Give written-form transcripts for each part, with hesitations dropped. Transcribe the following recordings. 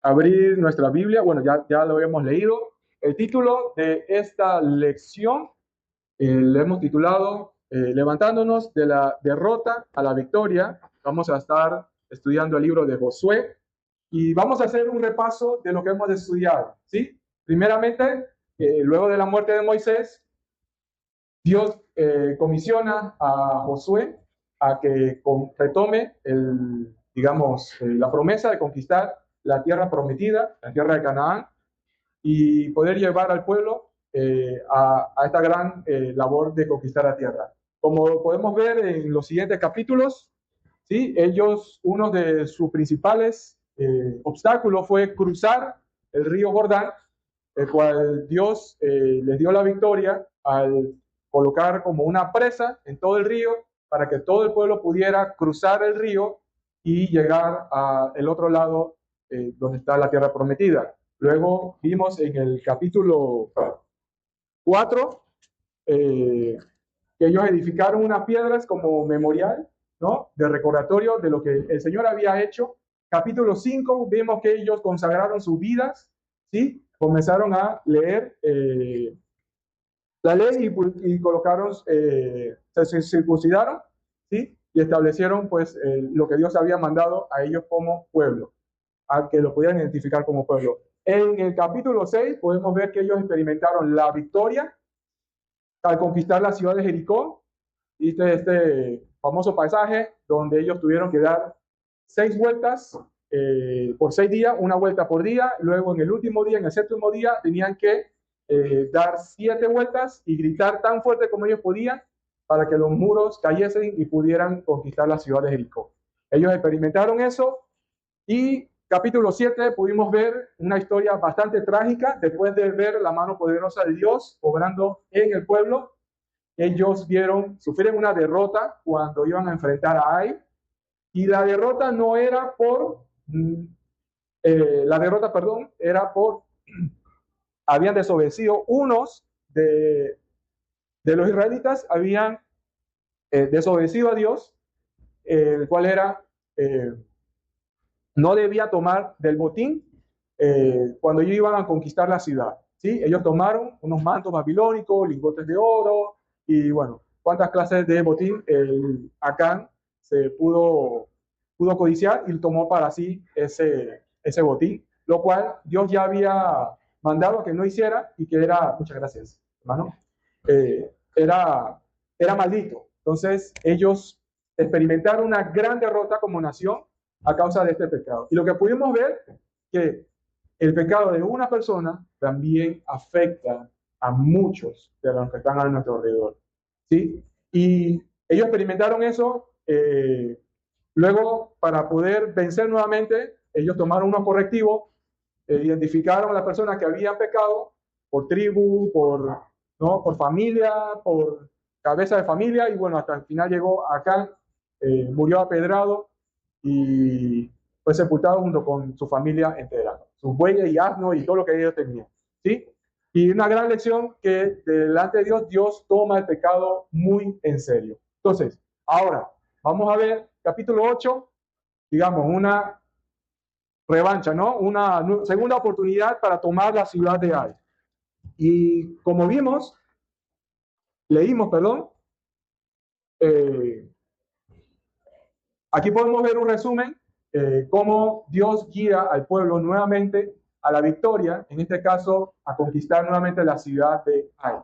abrir nuestra Biblia. Bueno, ya lo hemos leído. El título de esta lección lo hemos titulado Levantándonos de la derrota a la victoria. Vamos a estar estudiando el libro de Josué y vamos a hacer un repaso de lo que hemos estudiado, ¿sí? Primeramente, luego de la muerte de Moisés, Dios comisiona a Josué a que retome la promesa de conquistar la tierra prometida, la tierra de Canaán, y poder llevar al pueblo a esta gran labor de conquistar la tierra. Como podemos ver en los siguientes capítulos, ¿sí? Uno de sus principales obstáculos fue cruzar el río Jordán, el cual Dios les dio la victoria al colocar como una presa en todo el río para que todo el pueblo pudiera cruzar el río y llegar al otro lado donde está la tierra prometida. Luego vimos en el capítulo 4 que ellos edificaron unas piedras como memorial, ¿no? De recordatorio de lo que el Señor había hecho. Capítulo 5 vimos que ellos consagraron sus vidas, ¿sí? Comenzaron a leer la ley y colocaron, se circuncidaron, ¿sí? Y establecieron pues lo que Dios había mandado a ellos como pueblo, a que lo pudieran identificar como pueblo. En el capítulo 6 podemos ver que ellos experimentaron la victoria al conquistar la ciudad de Jericó. ¿Viste este famoso paisaje donde ellos tuvieron que dar 6 vueltas por 6 días, una vuelta por día? Luego en el último día, en el séptimo día, tenían que dar 7 vueltas y gritar tan fuerte como ellos podían para que los muros cayesen y pudieran conquistar la ciudad de Jericó. Ellos experimentaron eso y capítulo 7 pudimos ver una historia bastante trágica. Después de ver la mano poderosa de Dios obrando en el pueblo, ellos sufrieron una derrota cuando iban a enfrentar a Ai. Y la derrota no era era por, habían desobedecido unos de los israelitas, habían desobedecido a Dios, el cual era, no debía tomar del botín cuando ellos iban a conquistar la ciudad, ¿sí? Ellos tomaron unos mantos babilónicos, lingotes de oro, y bueno, cuántas clases de botín el Acán se pudo codiciar y tomó para sí ese botín, lo cual Dios ya había mandado a que no hiciera y que era, muchas gracias, hermano, era maldito. Entonces ellos experimentaron una gran derrota como nación a causa de este pecado. Y lo que pudimos ver, que el pecado de una persona también afecta a muchos de los que están a nuestro alrededor, ¿sí? Y ellos experimentaron eso. Luego, para poder vencer nuevamente, ellos tomaron unos correctivos, identificaron a las personas que habían pecado por tribu, por familia, por cabeza de familia, y bueno, hasta el final llegó acá, murió apedrado y fue sepultado junto con su familia entera, sus bueyes y asnos y todo lo que ellos tenían, ¿sí? Y una gran lección que delante de Dios, Dios toma el pecado muy en serio. Entonces, ahora, vamos a ver capítulo 8, digamos, una revancha, ¿no? Una segunda oportunidad para tomar la ciudad de Ai. Y como leímos, perdón, aquí podemos ver un resumen, cómo Dios guía al pueblo nuevamente a la victoria, en este caso a conquistar nuevamente la ciudad de Ai,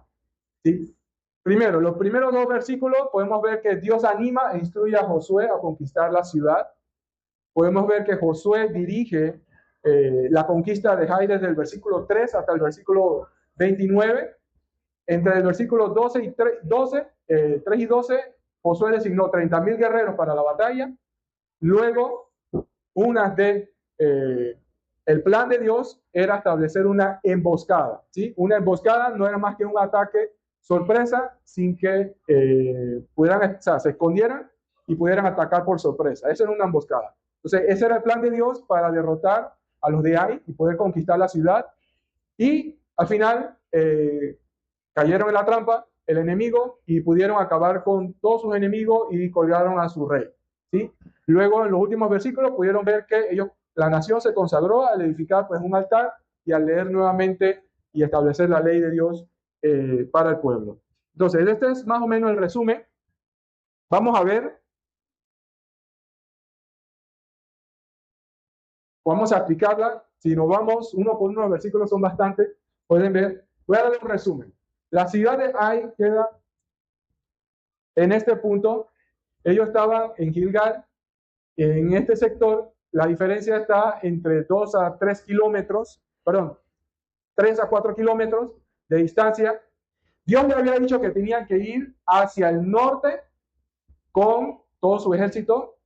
¿sí? Primero, los primeros 2 versículos podemos ver que Dios anima e instruye a Josué a conquistar la ciudad. Podemos ver que Josué dirige la conquista de Ai desde el versículo 3 hasta el versículo 29. Entre el versículo 3 y 12, Josué designó 30,000 guerreros para la batalla. Luego, el plan de Dios era establecer una emboscada, ¿sí? Una emboscada no era más que un ataque sorpresa sin que se escondieran y pudieran atacar por sorpresa. Esa era una emboscada. Entonces, ese era el plan de Dios para derrotar a los de Ai y poder conquistar la ciudad. Y al final cayeron en la trampa el enemigo y pudieron acabar con todos sus enemigos y colgaron a su rey, ¿sí? Luego, en los últimos versículos, pudieron ver que ellos la nación se consagró al edificar pues un altar y al leer nuevamente y establecer la ley de Dios para el pueblo. Entonces, este es más o menos el resumen. Vamos a ver, vamos a aplicarla. Si nos vamos uno por uno, los versículos son bastantes, pueden ver. Voy a darle un resumen. La ciudad de Ai queda en este punto. Ellos estaban en Gilgal, en este sector. La diferencia está entre 2 a 3 kilómetros, perdón, 3 a 4 kilómetros de distancia. Dios le había dicho que tenían que ir hacia el norte con todo su ejército.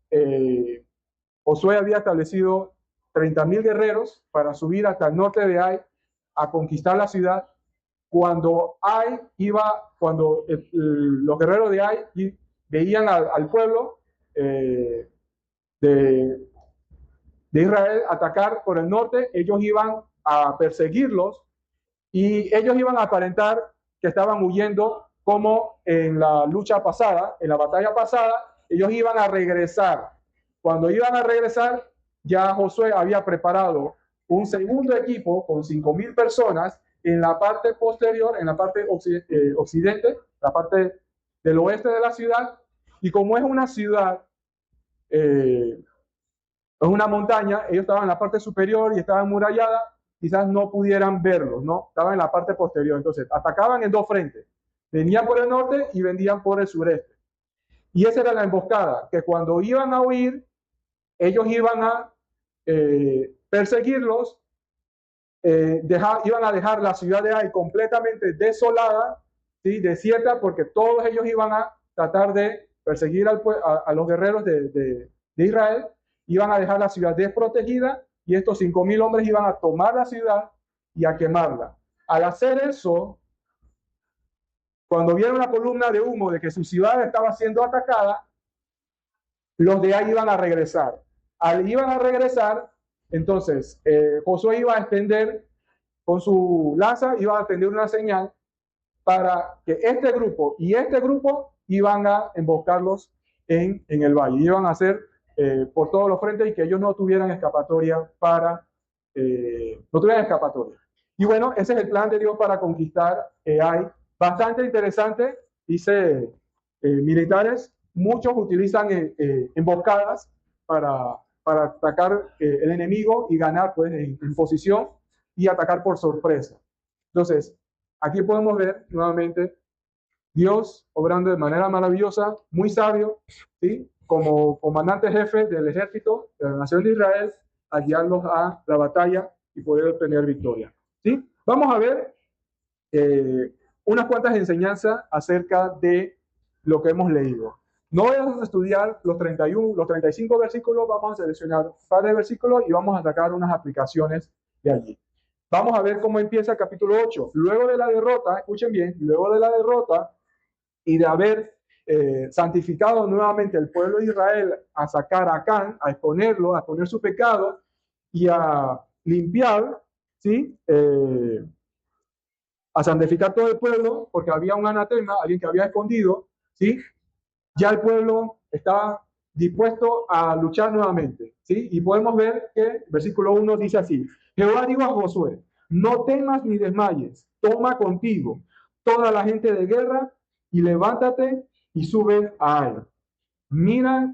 Josué había establecido 30,000 guerreros para subir hasta el norte de Ai a conquistar la ciudad. Cuando los guerreros de Ai veían al pueblo de Israel atacar por el norte, ellos iban a perseguirlos y ellos iban a aparentar que estaban huyendo, como en la lucha pasada, en la batalla pasada, ellos iban a regresar. Cuando iban a regresar, ya Josué había preparado un segundo equipo con 5,000 personas en la parte posterior, en la parte occidente, la parte del oeste de la ciudad. Y como es una ciudad, es una montaña, ellos estaban en la parte superior y estaban murallada, quizás no pudieran verlos, ¿no? Estaban en la parte posterior. Entonces, atacaban en dos frentes. Venían por el norte y venían por el sureste. Y esa era la emboscada, que cuando iban a huir, ellos iban a perseguirlos, iban a dejar la ciudad de Ai completamente desolada, ¿sí? Desierta, porque todos ellos iban a tratar de perseguir a los guerreros de Israel, iban a dejar la ciudad desprotegida y estos 5,000 hombres iban a tomar la ciudad y a quemarla. Al hacer eso, cuando vieron la columna de humo de que su ciudad estaba siendo atacada, los de ahí iban a regresar. Al iban a regresar, entonces Josué iba a extender con su lanza, iba a extender una señal para que este grupo y este grupo iban a emboscarlos en el valle. Iban a hacer por todos los frentes y que ellos no tuvieran escapatoria no tuvieran escapatoria. Y bueno, ese es el plan de Dios para conquistar Ai. Bastante interesante, dice militares, muchos utilizan emboscadas para atacar el enemigo y ganar pues en posición y atacar por sorpresa. Entonces, aquí podemos ver nuevamente Dios obrando de manera maravillosa, muy sabio, ¿sí? Como comandante jefe del ejército de la nación de Israel, a guiarlos a la batalla y poder obtener victoria, ¿sí? Vamos a ver unas cuantas enseñanzas acerca de lo que hemos leído. No vamos a estudiar los 35 versículos, vamos a seleccionar un par de versículos y vamos a sacar unas aplicaciones de allí. Vamos a ver cómo empieza el capítulo 8. Luego de la derrota, escuchen bien, luego de la derrota y de haber santificado nuevamente el pueblo de Israel, a sacar a Acán, a exponerlo, a exponer su pecado y a limpiar, ¿sí? A santificar todo el pueblo, porque había un anatema, alguien que había escondido, ¿sí? Ya el pueblo estaba dispuesto a luchar nuevamente, ¿sí? Y podemos ver que versículo 1 dice así: Jehová dijo a Josué, no temas ni desmayes, toma contigo toda la gente de guerra y levántate y sube a Ai. Mira,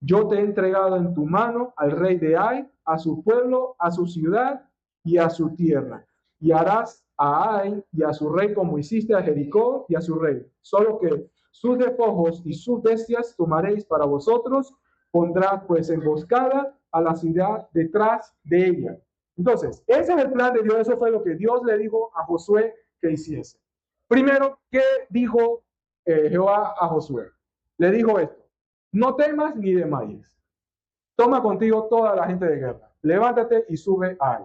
yo te he entregado en tu mano al rey de Ai, a su pueblo, a su ciudad y a su tierra. Y harás a Ai y a su rey como hiciste a Jericó y a su rey. Solo que sus despojos y sus bestias tomaréis para vosotros, pondrás pues emboscada a la ciudad detrás de ella. Entonces, ese es el plan de Dios, eso fue lo que Dios le dijo a Josué que hiciese. Primero, ¿qué dijo Jehová a Josué? Le dijo esto: no temas ni desmayes, toma contigo toda la gente de guerra, levántate y sube a Ai.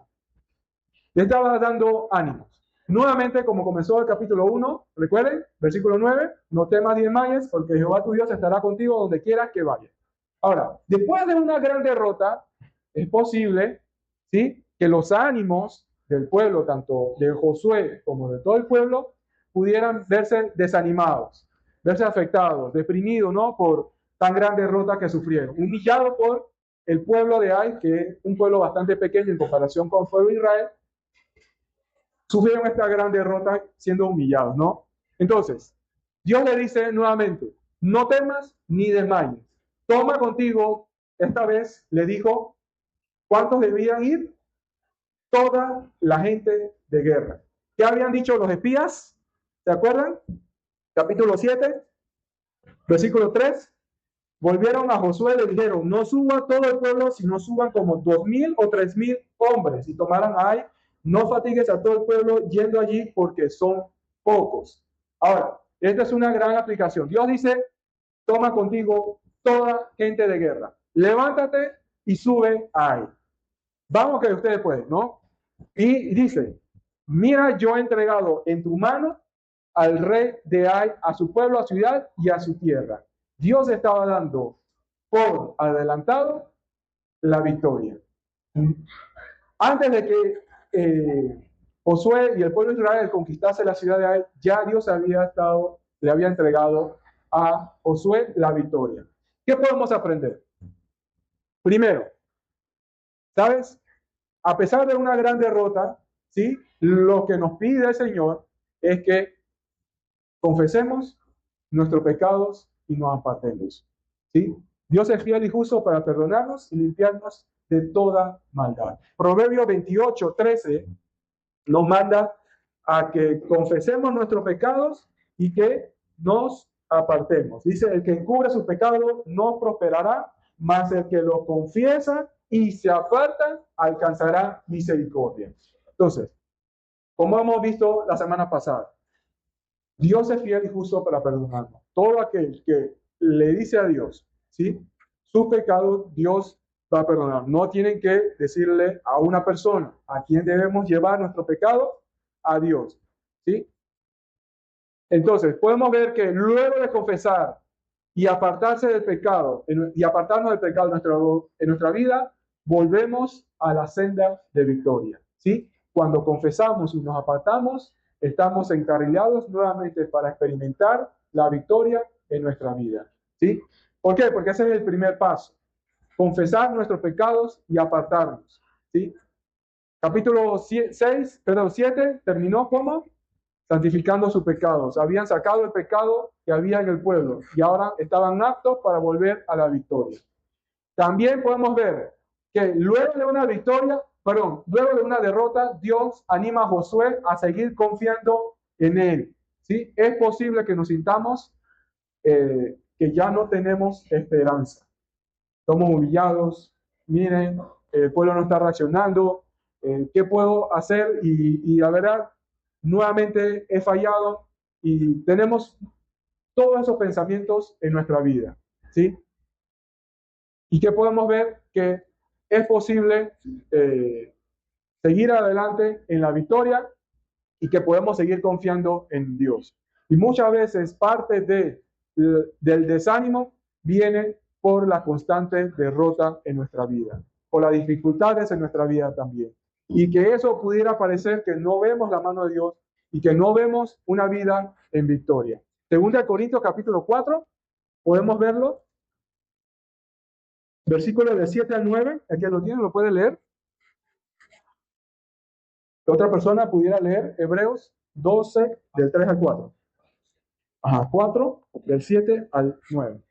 Le estaba dando ánimos. Nuevamente, como comenzó el capítulo 1, recuerden, versículo 9, no temas ni desmayes, porque Jehová tu Dios estará contigo donde quieras que vayas. Ahora, después de una gran derrota, es posible, ¿sí?, que los ánimos del pueblo, tanto de Josué como de todo el pueblo, pudieran verse desanimados, verse afectados, deprimidos, ¿no?, por tan gran derrota que sufrieron, humillados por el pueblo de Ai, que es un pueblo bastante pequeño en comparación con el pueblo de Israel, sufrieron esta gran derrota siendo humillados, ¿no? Entonces, Dios le dice nuevamente, no temas ni desmayes. Toma contigo, esta vez le dijo, ¿cuántos debían ir? Toda la gente de guerra. ¿Qué habían dicho los espías? ¿Se acuerdan? Capítulo 7, versículo 3. Volvieron a Josué y le dijeron, no suba todo el pueblo, sino suban como 2,000 o 3,000 hombres. Y tomaran a Ai, no fatigues a todo el pueblo yendo allí porque son pocos. Ahora, esta es una gran aplicación. Dios dice, toma contigo toda gente de guerra. Levántate y sube a Ai. Vamos que ustedes pueden, ¿no? Y dice, mira, yo he entregado en tu mano al rey de Ai, a su pueblo, a su ciudad y a su tierra. Dios estaba dando por adelantado la victoria. Antes de que Josué y el pueblo de Israel conquistase la ciudad de Ai, ya Dios le había entregado a Josué la victoria. ¿Qué podemos aprender? Primero, ¿sabes? A pesar de una gran derrota, ¿sí? Lo que nos pide el Señor es que confesemos nuestros pecados y nos apartemos, ¿sí? Dios es fiel y justo para perdonarnos y limpiarnos de toda maldad. Proverbio 28:13 nos manda a que confesemos nuestros pecados y que nos apartemos. Dice, el que encubre sus pecados no prosperará, mas el que lo confiesa y se aparta alcanzará misericordia. Entonces, como hemos visto la semana pasada, Dios es fiel y justo para perdonarnos. Todo aquel que le dice a Dios, ¿sí? Sus pecados, Dios va a perdonar. No tienen que decirle a una persona a quien debemos llevar nuestro pecado, a Dios, ¿sí? Entonces, podemos ver que luego de confesar y apartarse del pecado, y apartarnos del pecado en nuestra vida, volvemos a la senda de victoria, ¿sí? Cuando confesamos y nos apartamos, estamos encarrilados nuevamente para experimentar la victoria en nuestra vida, ¿sí? ¿Por qué? Porque ese es el primer paso. Confesar nuestros pecados y apartarnos, ¿sí? Capítulo 7 terminó como santificando sus pecados. Habían sacado el pecado que había en el pueblo y ahora estaban aptos para volver a la victoria. También podemos ver que luego de una derrota, Dios anima a Josué a seguir confiando en él, ¿sí? Es posible que nos sintamos que ya no tenemos esperanza. Somos humillados, miren, el pueblo no está reaccionando, ¿qué puedo hacer? Y la verdad, nuevamente he fallado y tenemos todos esos pensamientos en nuestra vida, ¿sí? Y que podemos ver que es posible seguir adelante en la victoria y que podemos seguir confiando en Dios. Y muchas veces parte del desánimo viene por la constante derrota en nuestra vida, por las dificultades en nuestra vida también. Y que eso pudiera parecer que no vemos la mano de Dios y que no vemos una vida en victoria. Segunda de Corintios capítulo 4, podemos verlo. Versículos del 7 al 9, el que lo tiene lo puede leer. Otra persona pudiera leer Hebreos 12, del 3 al 4. 4, del 7 al 9.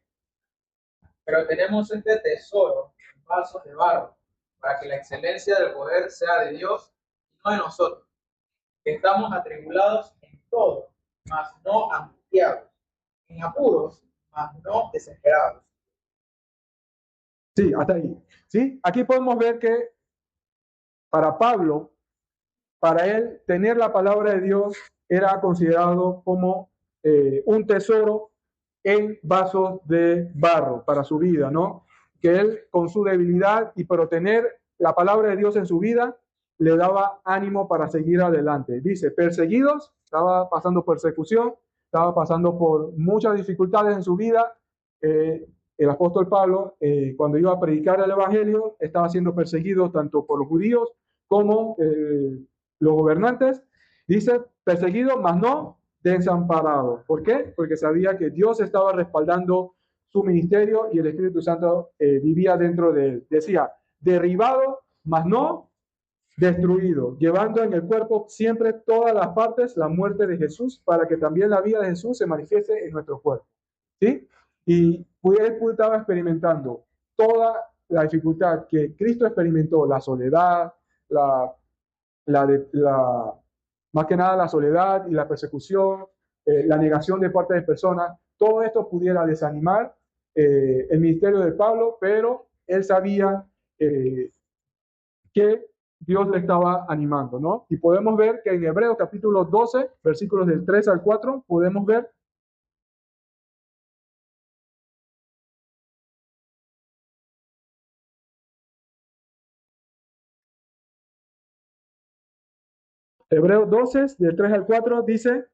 Pero tenemos este tesoro en vasos de barro, para que la excelencia del poder sea de Dios y no de nosotros, que estamos atribulados en todo, mas no angustiados, en apuros, mas no desesperados. Sí, hasta ahí. ¿Sí? Aquí podemos ver que para Pablo, para él, tener la palabra de Dios era considerado como un tesoro en vasos de barro para su vida, ¿no? Que él, con su debilidad, pero tener la palabra de Dios en su vida, le daba ánimo para seguir adelante. Dice, perseguidos, estaba pasando persecución, estaba pasando por muchas dificultades en su vida. El apóstol Pablo, cuando iba a predicar el evangelio, estaba siendo perseguido tanto por los judíos como los gobernantes. Dice, perseguido, mas no desamparado. ¿Por qué? Porque sabía que Dios estaba respaldando su ministerio y el Espíritu Santo vivía dentro de él. Decía, derribado, mas no destruido, llevando en el cuerpo siempre todas las partes la muerte de Jesús, para que también la vida de Jesús se manifieste en nuestro cuerpo. ¿Sí? Y él estaba experimentando toda la dificultad que Cristo experimentó, la soledad, más que nada la soledad y la persecución, la negación de parte de personas. Todo esto pudiera desanimar el ministerio de Pablo, pero él sabía que Dios le estaba animando, ¿no? Y podemos ver que en Hebreos capítulo 12, versículos del 3 al 4, podemos ver Hebreos 12, del 3 al 4, dice,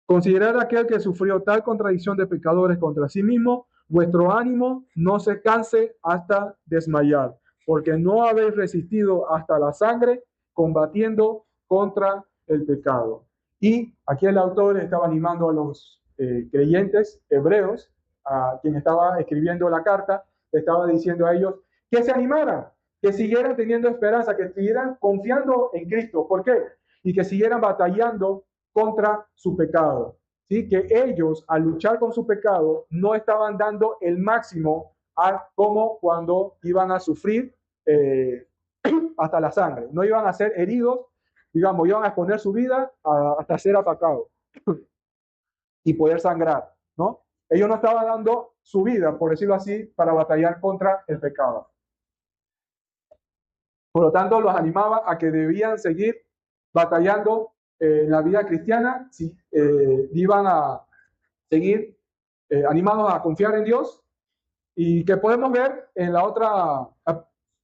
considerad aquel que sufrió tal contradicción de pecadores contra sí mismo, vuestro ánimo no se canse hasta desmayar, porque no habéis resistido hasta la sangre combatiendo contra el pecado. Y aquí el autor estaba animando a los creyentes hebreos, a quien estaba escribiendo la carta, le estaba diciendo a ellos que se animaran, que siguieran teniendo esperanza, que siguieran confiando en Cristo. ¿Por qué? Y que siguieran batallando contra su pecado. ¿Sí? Que ellos, al luchar con su pecado, no estaban dando el máximo como cuando iban a sufrir hasta la sangre. No iban a ser heridos, digamos, iban a exponer su vida hasta ser atacados y poder sangrar, ¿no? Ellos no estaban dando su vida, por decirlo así, para batallar contra el pecado. Por lo tanto, los animaba a que debían seguir batallando en la vida cristiana, si iban a seguir animados a confiar en Dios. Y que podemos ver en la otra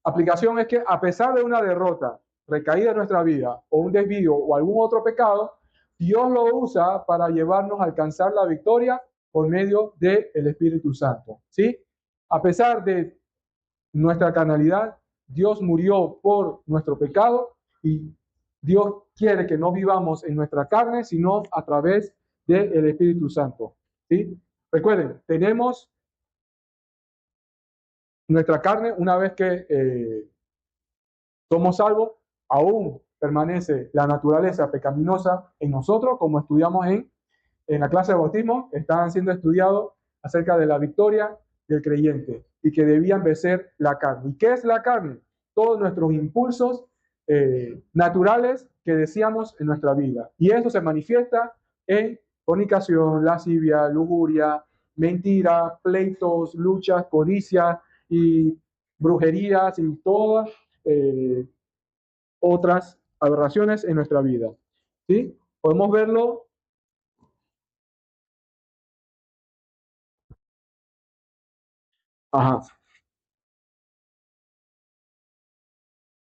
aplicación es que a pesar de una derrota recaída en nuestra vida o un desvío o algún otro pecado, Dios lo usa para llevarnos a alcanzar la victoria por medio del Espíritu Santo. ¿Sí? A pesar de nuestra carnalidad, Dios murió por nuestro pecado y Dios quiere que no vivamos en nuestra carne, sino a través del Espíritu Santo. ¿Sí? Recuerden, tenemos nuestra carne, una vez que somos salvos, aún permanece la naturaleza pecaminosa en nosotros, como estudiamos en la clase de bautismo, estaban siendo estudiados acerca de la victoria del creyente y que debían vencer la carne. ¿Y qué es la carne? Todos nuestros impulsos naturales que deseamos en nuestra vida. Y eso se manifiesta en fornicación, lascivia, lujuria, mentira, pleitos, luchas, codicias y brujerías y todas otras aberraciones en nuestra vida. ¿Sí? Podemos verlo. Ajá.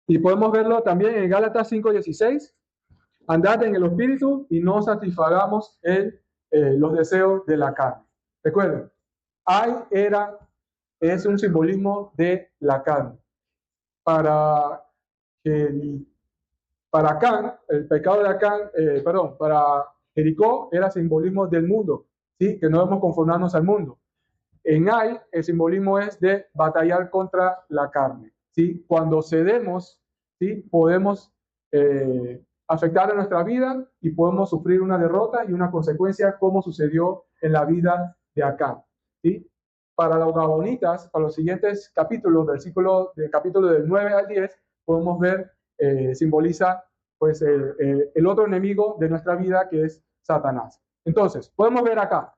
Y podemos verlo también en Gálatas 5:16. Andad en el espíritu y no satisfagamos los deseos de la carne. Recuerden, es un simbolismo de la carne. Para Acán, el pecado de Acán, para Jericó era simbolismo del mundo, ¿sí? Que no debemos conformarnos al mundo. En Ai, el simbolismo es de batallar contra la carne, ¿sí? Cuando cedemos, ¿sí? Podemos afectar a nuestra vida y podemos sufrir una derrota y una consecuencia como sucedió en la vida de Acán, ¿sí? Para los gabonitas, para los siguientes capítulos, del capítulo del 9 al 10, podemos ver, simboliza pues el otro enemigo de nuestra vida, que es Satanás. Entonces, podemos ver acá,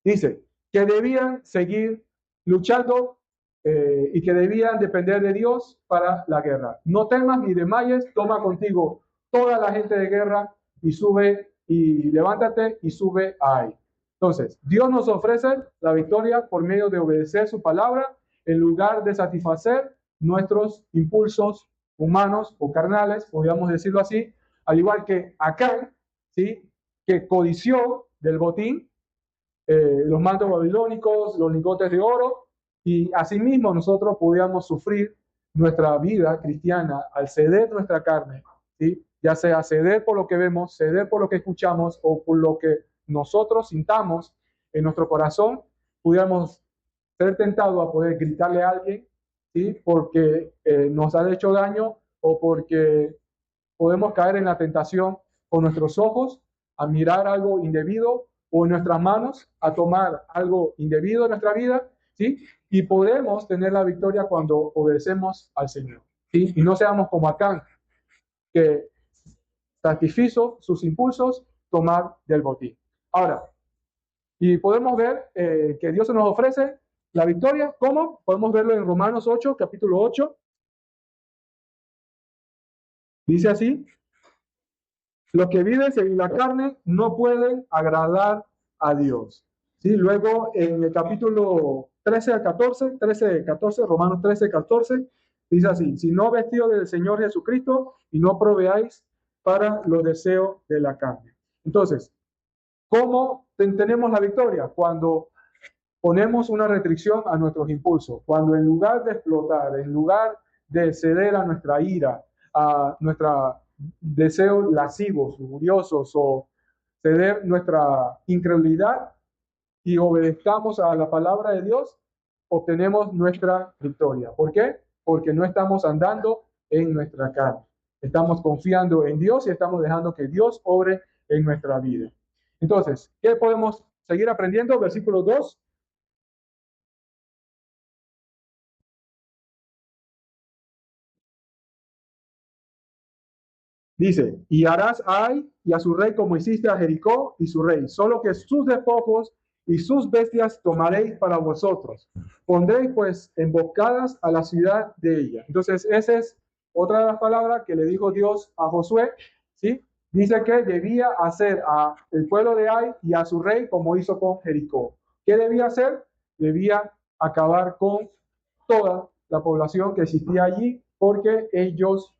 dice que debían seguir luchando y que debían depender de Dios para la guerra. No temas ni desmayes, toma contigo toda la gente de guerra y sube y levántate y sube ahí. Entonces, Dios nos ofrece la victoria por medio de obedecer su palabra en lugar de satisfacer nuestros impulsos humanos o carnales, podríamos decirlo así, al igual que Acán, ¿sí? Que codició del botín, los mantos babilónicos, los lingotes de oro, y asimismo nosotros podíamos sufrir nuestra vida cristiana al ceder nuestra carne, ¿sí? Ya sea ceder por lo que vemos, ceder por lo que escuchamos o por lo que nosotros sintamos en nuestro corazón, pudiéramos ser tentados a poder gritarle a alguien, ¿sí? Porque nos ha hecho daño o porque podemos caer en la tentación con nuestros ojos a mirar algo indebido o en nuestras manos a tomar algo indebido en nuestra vida, ¿sí? Y podemos tener la victoria cuando obedecemos al Señor, ¿sí? Y no seamos como Acán, que satisfizo sus impulsos, tomar del botín. Ahora, y podemos ver que Dios nos ofrece la victoria. ¿Cómo? Podemos verlo en Romanos 8, capítulo 8. Dice así: los que viven según la carne no pueden agradar a Dios. ¿Sí? Luego, en el capítulo 13 al 14, 13, 14, Romanos 13, 14, dice así: si no vestido del Señor Jesucristo y no proveáis para los deseos de la carne. Entonces, ¿cómo tenemos la victoria? Cuando ponemos una restricción a nuestros impulsos, cuando en lugar de explotar, en lugar de ceder a nuestra ira, a nuestros deseos lascivos, lujuriosos, o ceder nuestra incredulidad y obedezcamos a la palabra de Dios, obtenemos nuestra victoria. ¿Por qué? Porque no estamos andando en nuestra carne. Estamos confiando en Dios y estamos dejando que Dios obre en nuestra vida. Entonces, ¿qué podemos seguir aprendiendo? Versículo 2. Dice: y harás y a su rey como hiciste a Jericó y su rey, solo que sus despojos y sus bestias tomaréis para vosotros. Pondréis pues emboscadas a la ciudad de ella. Entonces, esa es otra de las palabras que le dijo Dios a Josué, ¿sí? Dice que debía hacer al pueblo de Ai y a su rey como hizo con Jericó. ¿Qué debía hacer? Debía acabar con toda la población que existía allí, porque ellos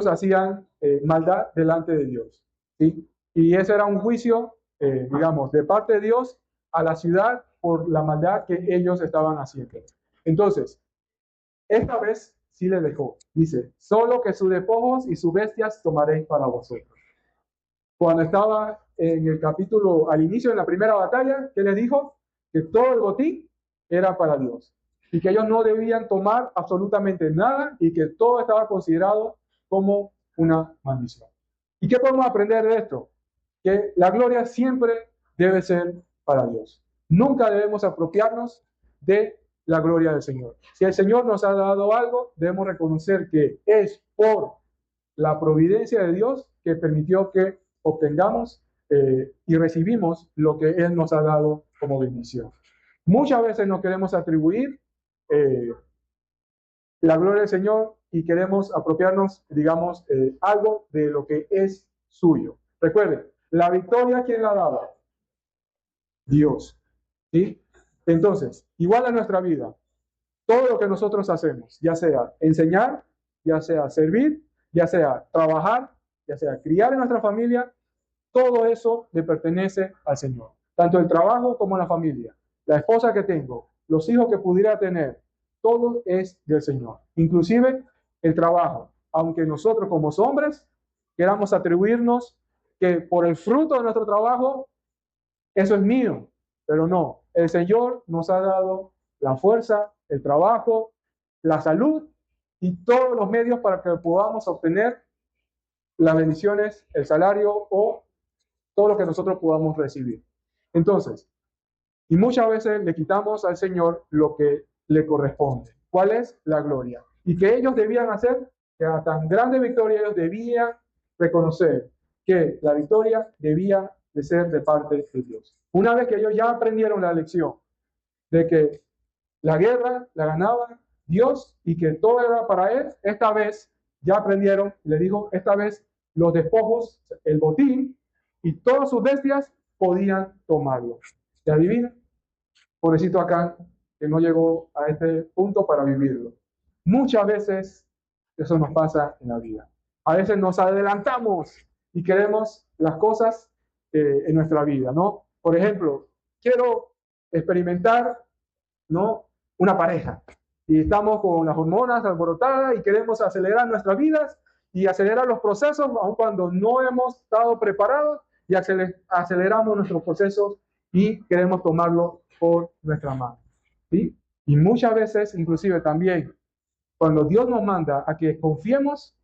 hacían maldad delante de Dios, ¿sí? Y ese era un juicio, digamos, de parte de Dios a la ciudad por la maldad que ellos estaban haciendo. Entonces, esta vez sí le dejó. Dice: solo que sus despojos y sus bestias tomaréis para vosotros. Cuando estaba en el capítulo, al inicio de la primera batalla, ¿qué les dijo? Que todo el botín era para Dios y que ellos no debían tomar absolutamente nada y que todo estaba considerado como una maldición. ¿Y qué podemos aprender de esto? Que la gloria siempre debe ser para Dios. Nunca debemos apropiarnos de la gloria del Señor. Si el Señor nos ha dado algo, debemos reconocer que es por la providencia de Dios que permitió que obtengamos y recibimos lo que Él nos ha dado como bendición. Muchas veces nos queremos atribuir la gloria del Señor y queremos apropiarnos, digamos, algo de lo que es suyo. Recuerden, la victoria, ¿quién la daba? Dios. ¿Sí? Entonces, igual en nuestra vida, todo lo que nosotros hacemos, ya sea enseñar, ya sea servir, ya sea trabajar, ya sea criar en nuestra familia, todo eso le pertenece al Señor. Tanto el trabajo como la familia, la esposa que tengo, los hijos que pudiera tener, todo es del Señor. Inclusive el trabajo, aunque nosotros como hombres queramos atribuirnos que por el fruto de nuestro trabajo, eso es mío, pero no, el Señor nos ha dado la fuerza, el trabajo, la salud y todos los medios para que podamos obtener las bendiciones, el salario o todo lo que nosotros podamos recibir. Entonces, y muchas veces le quitamos al Señor lo que le corresponde. ¿Cuál es? La gloria. Y que ellos debían hacer, que a tan grande victoria ellos debían reconocer que la victoria debía de ser de parte de Dios. Una vez que ellos ya aprendieron la lección de que la guerra la ganaba Dios y que todo era para Él, esta vez ya aprendieron, le dijo, esta vez los despojos, el botín y todas sus bestias podían tomarlo. ¿Se adivina? Pobrecito Acán, que no llegó a este punto para vivirlo. Muchas veces eso nos pasa en la vida. A veces nos adelantamos y queremos las cosas en nuestra vida, ¿no? Por ejemplo, quiero experimentar, ¿no?, una pareja y estamos con las hormonas alborotadas y queremos acelerar nuestras vidas y acelerar los procesos, aun cuando no hemos estado preparados, y aceleramos nuestros procesos y queremos tomarlo por nuestra mano. ¿Sí? Y muchas veces, inclusive también, cuando Dios nos manda a que confiemos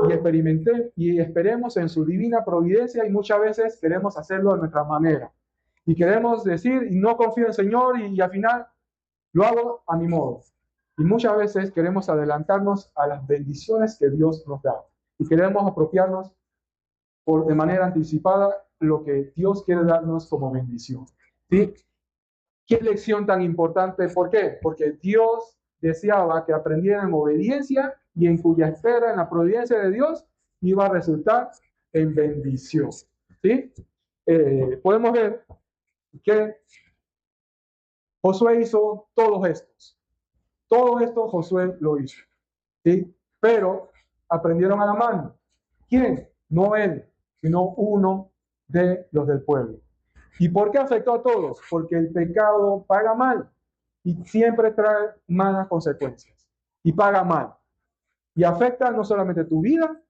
y experimentemos y esperemos en su divina providencia, y muchas veces queremos hacerlo de nuestra manera. Y queremos decir, y no confío en el Señor, y al final lo hago a mi modo. Y muchas veces queremos adelantarnos a las bendiciones que Dios nos da. Y queremos apropiarnos de manera anticipada lo que Dios quiere darnos como bendición. ¿Sí? ¿Qué lección tan importante? ¿Por qué? Porque Dios deseaba que aprendieran en obediencia y en cuya espera, en la providencia de Dios, iba a resultar en bendición. ¿Sí? Podemos ver que Josué hizo todos estos. Todo esto Josué lo hizo. ¿Sí? Pero aprendieron a la mano. ¿Quién? No él, sino uno de los del pueblo. ¿Y por qué afectó a todos? Porque el pecado paga mal y siempre trae malas consecuencias. Y paga mal. Y afecta no solamente tu vida,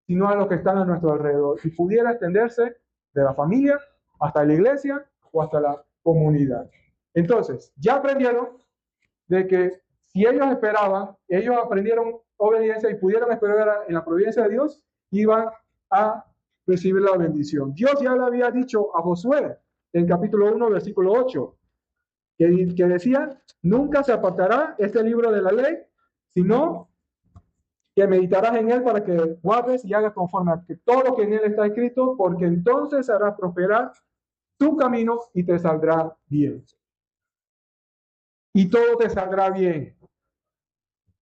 sino a los que están a nuestro alrededor. Y pudiera extenderse de la familia hasta la iglesia o hasta la comunidad. Entonces, ya aprendieron de que si ellos esperaban, ellos aprendieron obediencia y pudieron esperar en la providencia de Dios, iban a recibir la bendición. Dios ya le había dicho a Josué en capítulo 1, versículo 8, que decía, nunca se apartará este libro de la ley, sino que meditarás en él para que guardes y hagas conforme a que todo lo que en él está escrito, porque entonces harás prosperar tu camino y te saldrá bien. Y todo te saldrá bien.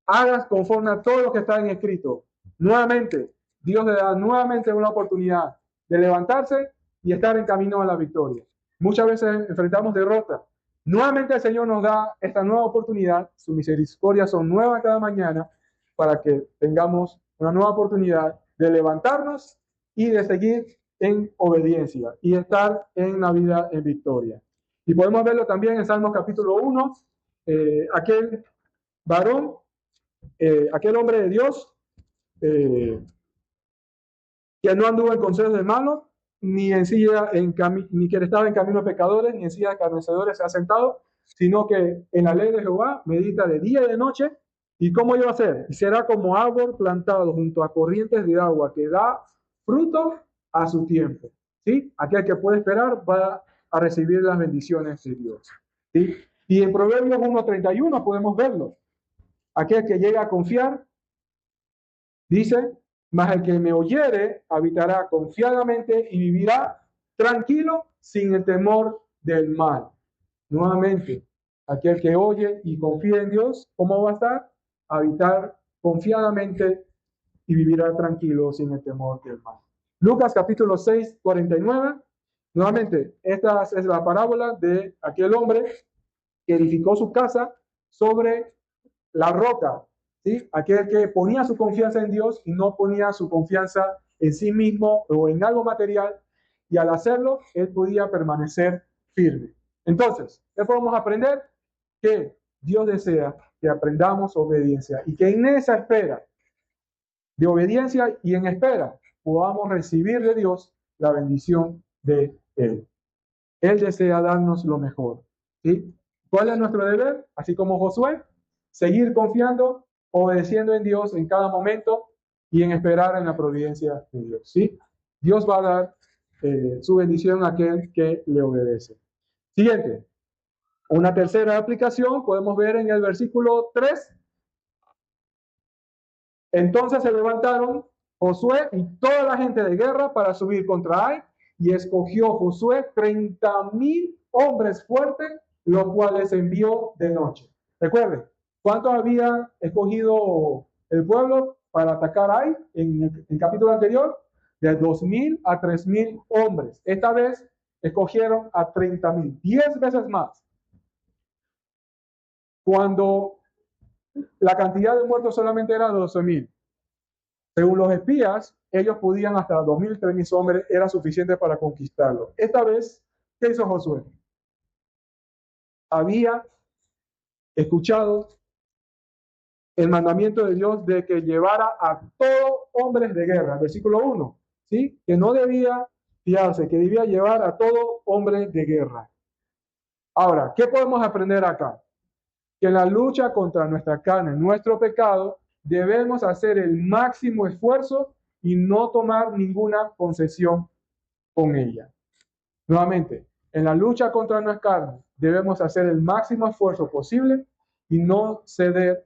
Hagas conforme a todo lo que está en escrito. Nuevamente, Dios le da nuevamente una oportunidad de levantarse y estar en camino a la victoria. Muchas veces enfrentamos derrota. Nuevamente el Señor nos da esta nueva oportunidad. Sus misericordias son nuevas cada mañana para que tengamos una nueva oportunidad de levantarnos y de seguir en obediencia y estar en la vida en victoria. Y podemos verlo también en Salmos capítulo 1, aquel varón, aquel hombre de Dios que no anduvo en consejos de malos, ni en silla ni que estaba en camino de pecadores, ni en silla de escarnecedores se ha sentado, sino que en la ley de Jehová medita de día y de noche. ¿Y cómo iba a ser? Y será como árbol plantado junto a corrientes de agua que da fruto a su tiempo. ¿Sí? Aquel que puede esperar va a recibir las bendiciones de Dios. ¿Sí? Y en Proverbios 1:31 podemos verlo. Aquel que llega a confiar, dice, mas el que me oyere habitará confiadamente y vivirá tranquilo sin el temor del mal. Nuevamente, aquel que oye y confía en Dios, ¿cómo va a estar? Habitar confiadamente y vivirá tranquilo sin el temor del mal. Lucas capítulo 6:49. Nuevamente, esta es la parábola de aquel hombre que edificó su casa sobre la roca. ¿Sí? Aquel que ponía su confianza en Dios y no ponía su confianza en sí mismo o en algo material, y al hacerlo, él podía permanecer firme. Entonces, ¿qué podemos aprender? Que Dios desea que aprendamos obediencia y que en esa espera de obediencia y en espera podamos recibir de Dios la bendición de Él. Él desea darnos lo mejor. ¿Sí? ¿Cuál es nuestro deber? Así como Josué, seguir confiando, obedeciendo en Dios en cada momento y en esperar en la providencia de Dios. ¿Sí? Dios va a dar su bendición a aquel que le obedece. Siguiente. Una tercera aplicación podemos ver en el versículo 3. Entonces se levantaron Josué y toda la gente de guerra para subir contra Ai, y escogió Josué 30,000 hombres fuertes, los cuales envió de noche. Recuerden, ¿cuántos había escogido el pueblo para atacar a Ai en el capítulo anterior? De 2,000 a 3,000 hombres. Esta vez escogieron a 30,000, 10 veces más. Cuando la cantidad de muertos solamente era 12,000. Según los espías, ellos podían hasta 2,000, 3,000 hombres, era suficiente para conquistarlo. Esta vez, ¿qué hizo Josué? Había escuchado el mandamiento de Dios de que llevara a todos hombres de guerra, versículo 1, ¿sí? Que no debía fiarse, que debía llevar a todo hombre de guerra. Ahora, ¿qué podemos aprender acá? Que en la lucha contra nuestra carne, nuestro pecado, debemos hacer el máximo esfuerzo y no tomar ninguna concesión con ella. Nuevamente, en la lucha contra nuestra carne, debemos hacer el máximo esfuerzo posible y no ceder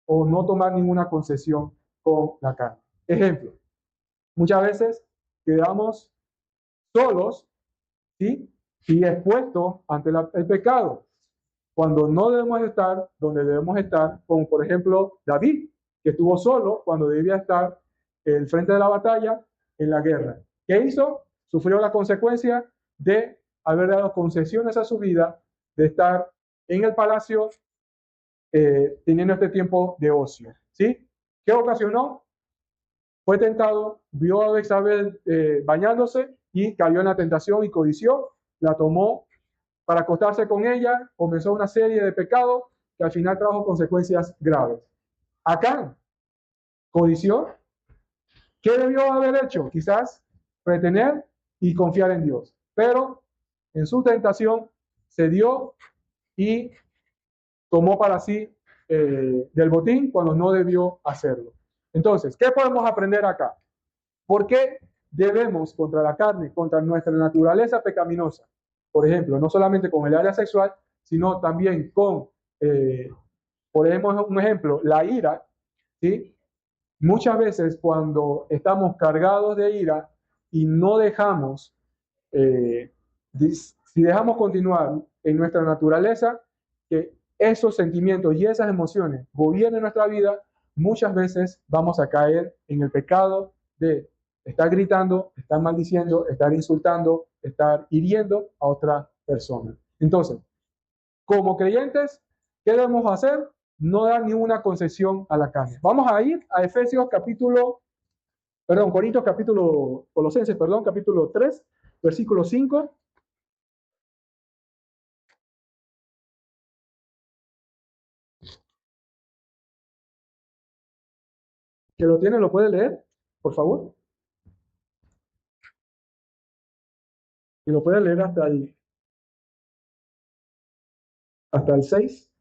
o no tomar ninguna concesión con la carne. Ejemplo, muchas veces quedamos solos, ¿sí? Y expuestos ante el pecado, cuando no debemos estar donde debemos estar, como por ejemplo David, que estuvo solo cuando debía estar en el frente de la batalla en la guerra. ¿Qué hizo? Sufrió la consecuencia de haber dado concesiones a su vida, de estar en el palacio teniendo este tiempo de ocio. ¿Sí? ¿Qué ocasionó? Fue tentado, vio a Betsabé bañándose y cayó en la tentación y codició, la tomó para acostarse con ella, comenzó una serie de pecados que al final trajo consecuencias graves. Acán codició. ¿Qué debió haber hecho? Quizás retener y confiar en Dios. Pero en su tentación cedió y tomó para sí del botín cuando no debió hacerlo. Entonces, ¿qué podemos aprender acá? ¿Por qué debemos contra la carne, contra nuestra naturaleza pecaminosa? Por ejemplo, no solamente con el área sexual, sino también con, por un ejemplo, la ira, ¿sí? Muchas veces cuando estamos cargados de ira y no dejamos, si dejamos continuar en nuestra naturaleza, que esos sentimientos y esas emociones gobiernen nuestra vida, muchas veces vamos a caer en el pecado de estar gritando, estar maldiciendo, estar insultando, estar hiriendo a otra persona. Entonces, como creyentes, ¿qué debemos hacer? No dar ninguna concesión a la carne. Vamos a ir a Colosenses, capítulo 3, versículo 5. Que lo tiene, lo puede leer, por favor. Y lo puede leer hasta el 6.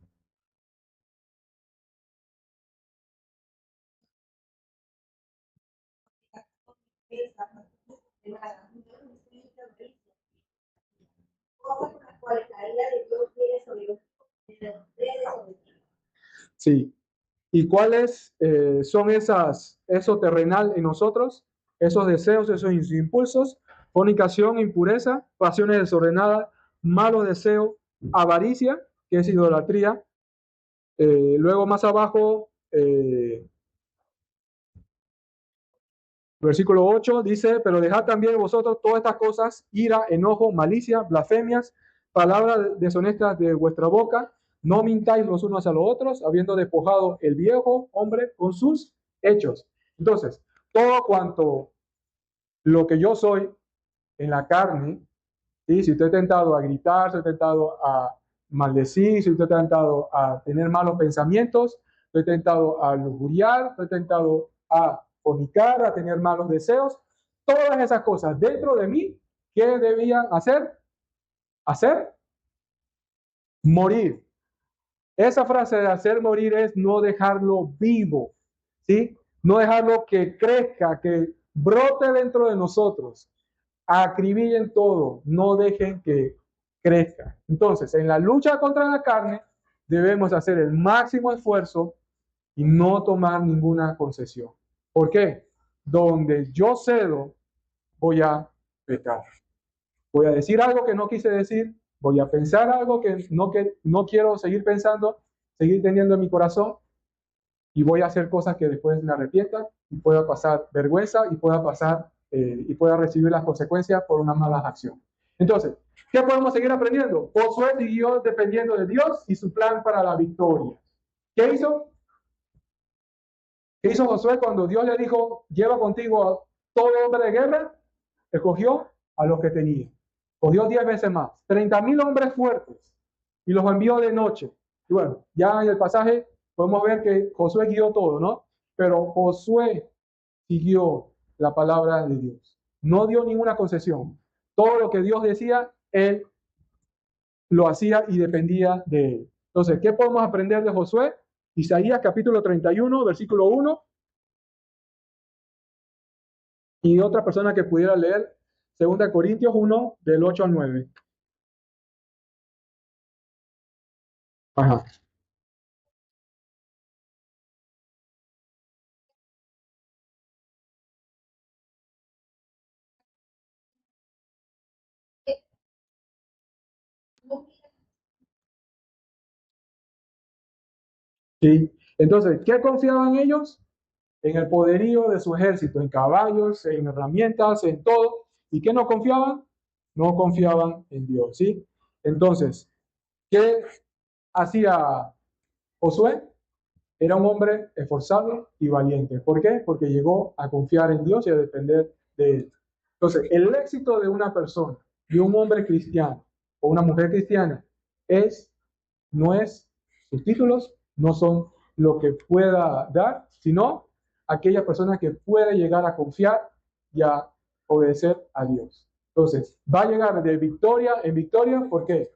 Sí. ¿Y cuáles son eso terrenal en nosotros? Esos deseos, esos impulsos, fornicación, impureza, pasiones desordenadas, malos deseos, avaricia, que es idolatría. Luego más abajo, versículo 8 dice, pero dejad también vosotros todas estas cosas, ira, enojo, malicia, blasfemias, palabras deshonestas de vuestra boca, no mintáis los unos a los otros, habiendo despojado el viejo hombre con sus hechos. Entonces, todo cuanto lo que yo soy en la carne, ¿sí? Si estoy tentado a gritar, si estoy tentado a maldecir, si estoy tentado a tener malos pensamientos, estoy tentado a lujuriar, estoy tentado a fornicar, a tener malos deseos, todas esas cosas dentro de mí, ¿qué debían hacer? Hacer morir. Esa frase de hacer morir es no dejarlo vivo, ¿sí? No dejarlo que crezca, que brote dentro de nosotros. Acribillen todo, no dejen que crezca. Entonces, en la lucha contra la carne, debemos hacer el máximo esfuerzo y no tomar ninguna concesión. ¿Por qué? Donde yo cedo, voy a pecar. Voy a decir algo que no quise decir, voy a pensar algo que no quiero seguir pensando, seguir teniendo en mi corazón, y voy a hacer cosas que después me arrepienta y pueda pasar vergüenza y pueda recibir las consecuencias por una mala acción. Entonces, ¿qué podemos seguir aprendiendo? Josué siguió dependiendo de Dios y su plan para la victoria. ¿Qué hizo? ¿Qué hizo Josué cuando Dios le dijo, lleva contigo a todo hombre de guerra? Escogió a los que tenía. Cogió 10 veces más, 30,000 hombres fuertes, y los envió de noche. Y bueno, ya en el pasaje podemos ver que Josué guió todo, ¿no? Pero Josué siguió la palabra de Dios. No dio ninguna concesión. Todo lo que Dios decía, él lo hacía y dependía de él. Entonces, ¿qué podemos aprender de Josué? Isaías capítulo 31, versículo 1. Y otra persona que pudiera leer 2 Corintios 1, del 8 al 9. Ajá. ¿Sí? Entonces, ¿qué confiaban ellos? En el poderío de su ejército, en caballos, en herramientas, en todo. ¿Y qué no confiaban? No confiaban en Dios, ¿sí? Entonces, ¿qué hacía Josué? Era un hombre esforzado y valiente. ¿Por qué? Porque llegó a confiar en Dios y a depender de Él. Entonces, el éxito de una persona, de un hombre cristiano o una mujer cristiana, no es sus títulos, no son lo que pueda dar, sino aquella persona que puede llegar a confiar y a obedecer a Dios. Entonces, va a llegar de victoria en victoria, ¿por qué?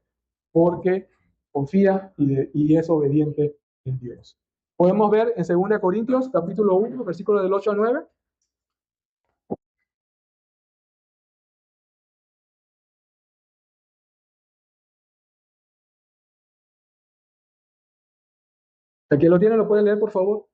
Porque confía y es obediente en Dios. Podemos ver en 2 Corintios, capítulo 1, versículos del 8 al 9. El que lo tiene lo puede leer, por favor.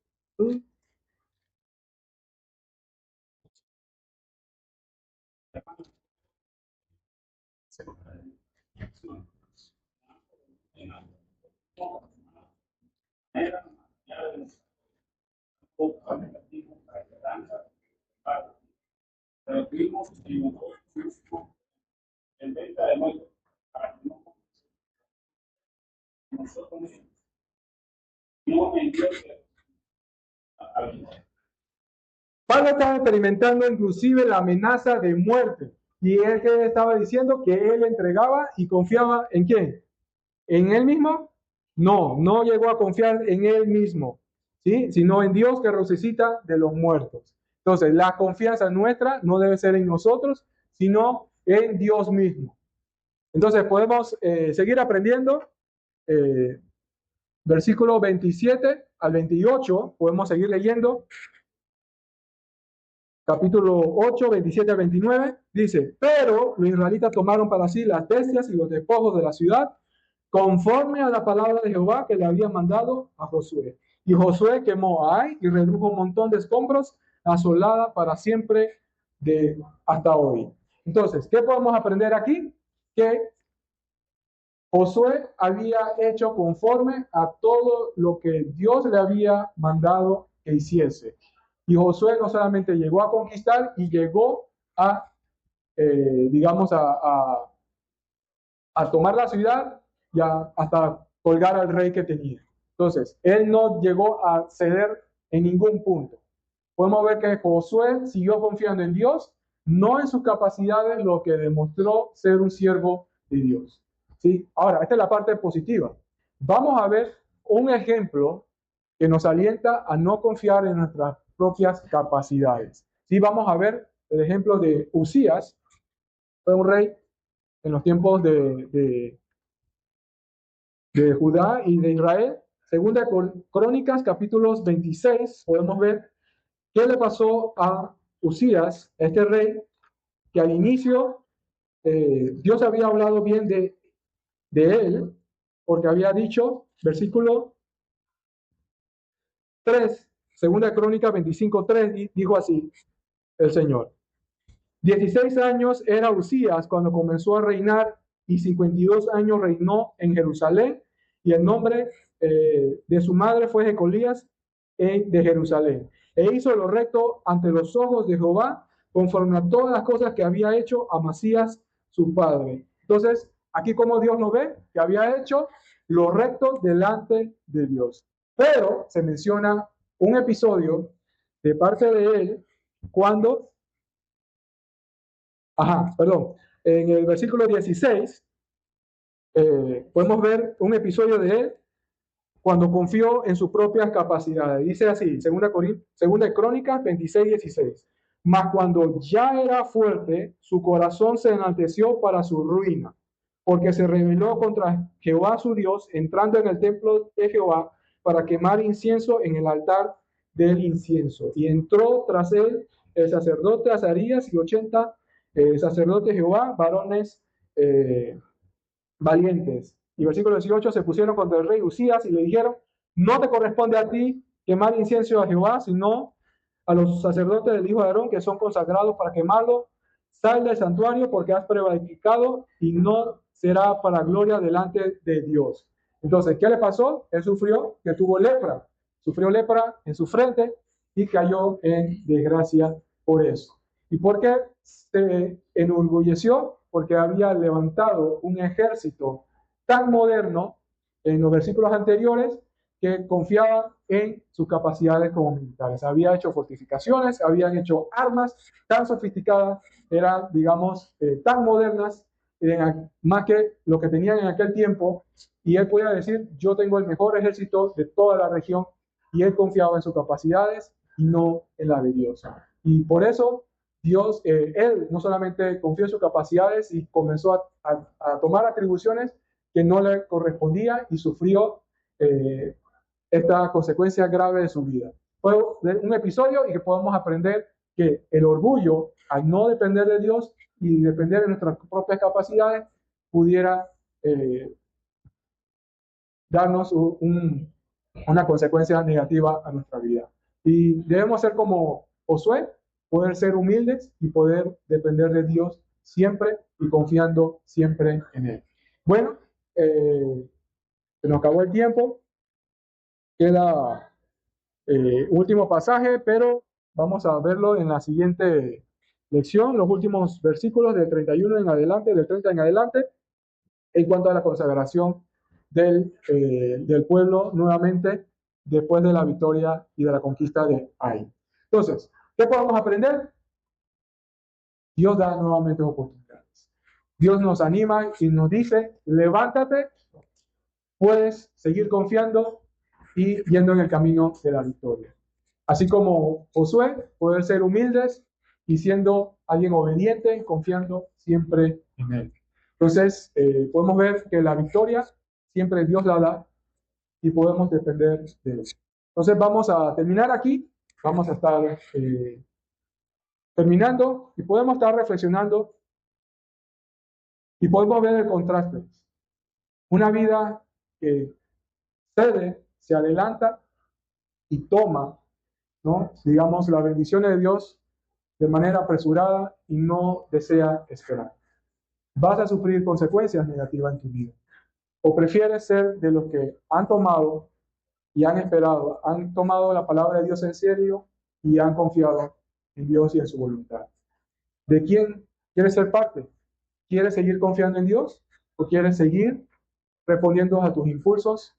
Pablo estaba experimentando inclusive la amenaza de muerte. Y él que estaba diciendo que él entregaba y confiaba en quién. ¿En él mismo? No, no llegó a confiar en él mismo, ¿sí? Sino en Dios que resucita de los muertos. Entonces, la confianza nuestra no debe ser en nosotros, sino en Dios mismo. Entonces, podemos seguir aprendiendo. Versículo 27 al 28, podemos seguir leyendo. Capítulo 8, 27 al 29, dice, pero los israelitas tomaron para sí las bestias y los despojos de la ciudad, conforme a la palabra de Jehová que le había mandado a Josué. Y Josué quemó a Ai y redujo un montón de escombros, asolada para siempre hasta hoy. Entonces, ¿qué podemos aprender aquí? Que Josué había hecho conforme a todo lo que Dios le había mandado que hiciese. Y Josué no solamente llegó a conquistar y llegó a, digamos, a tomar la ciudad y hasta colgar al rey que tenía. Entonces, él no llegó a ceder en ningún punto. Podemos ver que Josué siguió confiando en Dios, no en sus capacidades, lo que demostró ser un siervo de Dios. ¿Sí? Ahora, esta es la parte positiva. Vamos a ver un ejemplo que nos alienta a no confiar en nuestras propias capacidades. ¿Sí? Vamos a ver el ejemplo de Usías, fue un rey en los tiempos de Judá y de Israel. Segunda Crónicas, capítulos 26, podemos ver qué le pasó a Usías, este rey, que al inicio Dios había hablado bien de él, porque había dicho, versículo 3, segunda Crónica 25:3, dijo así el Señor. 16 años era Usías cuando comenzó a reinar y 52 años reinó en Jerusalén y el nombre de su madre fue Jecolías de Jerusalén. E hizo lo recto ante los ojos de Jehová conforme a todas las cosas que había hecho Amasías su padre. Entonces, aquí como Dios lo ve, que había hecho lo recto delante de Dios. Pero se menciona un episodio de parte de él cuando en el versículo 16 podemos ver un episodio de él cuando confió en sus propias capacidades. Dice así, segunda Crónicas 26:16. Mas cuando ya era fuerte, su corazón se enalteció para su ruina. porque se rebeló contra Jehová su Dios, entrando en el templo de Jehová para quemar incienso en el altar del incienso. Y entró tras él el sacerdote Azarías y 80 sacerdotes de Jehová, varones valientes. Y versículo 18, se pusieron contra el rey Usías y le dijeron, no te corresponde a ti quemar incienso a Jehová, sino a los sacerdotes del hijo de Aarón, que son consagrados para quemarlo. Sal del santuario porque has prevaricado y no será para gloria delante de Dios. Entonces, ¿qué le pasó? Él sufrió, que tuvo lepra. Sufrió lepra en su frente y cayó en desgracia por eso. ¿Y por qué se enorgulleció? Porque había levantado un ejército tan moderno en los versículos anteriores que confiaba en sus capacidades como militares. Había hecho fortificaciones, habían hecho armas tan sofisticadas, eran, digamos, tan modernas, más que lo que tenían en aquel tiempo, y él podía decir, yo tengo el mejor ejército de toda la región, y él confiaba en sus capacidades y no en la de Dios. Y por eso Dios, él no solamente confió en sus capacidades y comenzó a tomar atribuciones que no le correspondían y sufrió esta consecuencia grave de su vida. Fue un episodio y que podamos aprender que el orgullo, al no depender de Dios y depender de nuestras propias capacidades, pudiera darnos una consecuencia negativa a nuestra vida. Y debemos ser como Josué, poder ser humildes y poder depender de Dios siempre y confiando siempre en Él. Bueno, se nos acabó el tiempo. Queda último pasaje, pero vamos a verlo en la siguiente lección, los últimos versículos del 31 en adelante, del 30 en adelante, en cuanto a la consagración del pueblo nuevamente después de la victoria y de la conquista de Ai. Entonces, ¿qué podemos aprender? Dios da nuevamente oportunidades. Dios nos anima y nos dice, levántate, puedes seguir confiando y yendo en el camino de la victoria. Así como Josué, poder ser humildes y siendo alguien obediente, confiando siempre en Él. Entonces, podemos ver que la victoria siempre Dios la da y podemos depender de Él. Entonces, vamos a terminar aquí. Vamos a estar terminando y podemos estar reflexionando y podemos ver el contraste. Una vida que cede, se adelanta y toma, ¿no? Digamos, las bendiciones de Dios de manera apresurada y no desea esperar. Vas a sufrir consecuencias negativas en tu vida. O prefieres ser de los que han tomado y han esperado, han tomado la palabra de Dios en serio y han confiado en Dios y en su voluntad. ¿De quién quieres ser parte? ¿Quieres seguir confiando en Dios o quieres seguir respondiendo a tus impulsos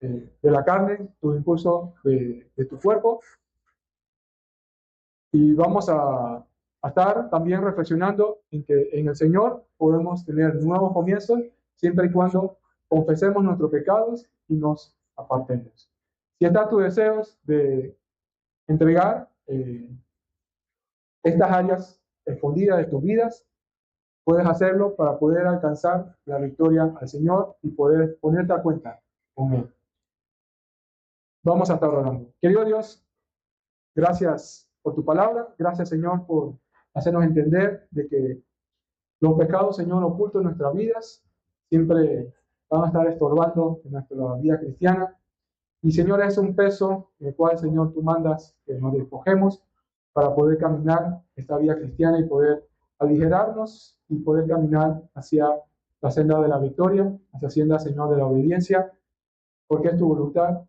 de la carne, tus impulsos de tu cuerpo? Y vamos a estar también reflexionando en que en el Señor podemos tener nuevos comienzos siempre y cuando confesemos nuestros pecados y nos apartemos. Si están tus deseos de entregar estas áreas escondidas de tus vidas, puedes hacerlo para poder alcanzar la victoria al Señor y poder ponerte a cuenta con Él. Vamos a estar orando. Querido Dios, gracias por tu palabra. Gracias, Señor, por hacernos entender de que los pecados, Señor, ocultos en nuestras vidas siempre van a estar estorbando en nuestra vida cristiana. Y, Señor, es un peso en el cual, Señor, tú mandas que nos despojemos para poder caminar esta vida cristiana y poder aligerarnos y poder caminar hacia la senda de la victoria, hacia la senda, Señor, de la obediencia, porque es tu voluntad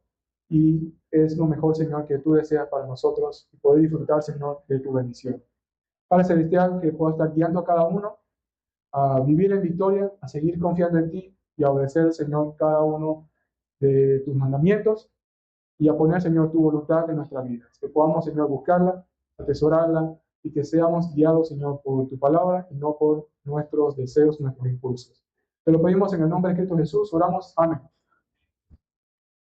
y es lo mejor, Señor, que tú deseas para nosotros y poder disfrutar, Señor, de tu bendición. Padre Celestial, que pueda estar guiando a cada uno a vivir en victoria, a seguir confiando en ti y a obedecer, Señor, cada uno de tus mandamientos y a poner, Señor, tu voluntad en nuestra vida. Que podamos, Señor, buscarla, atesorarla y que seamos guiados, Señor, por tu palabra y no por nuestros deseos, nuestros impulsos. Te lo pedimos en el nombre de Cristo Jesús. Oramos. Amén.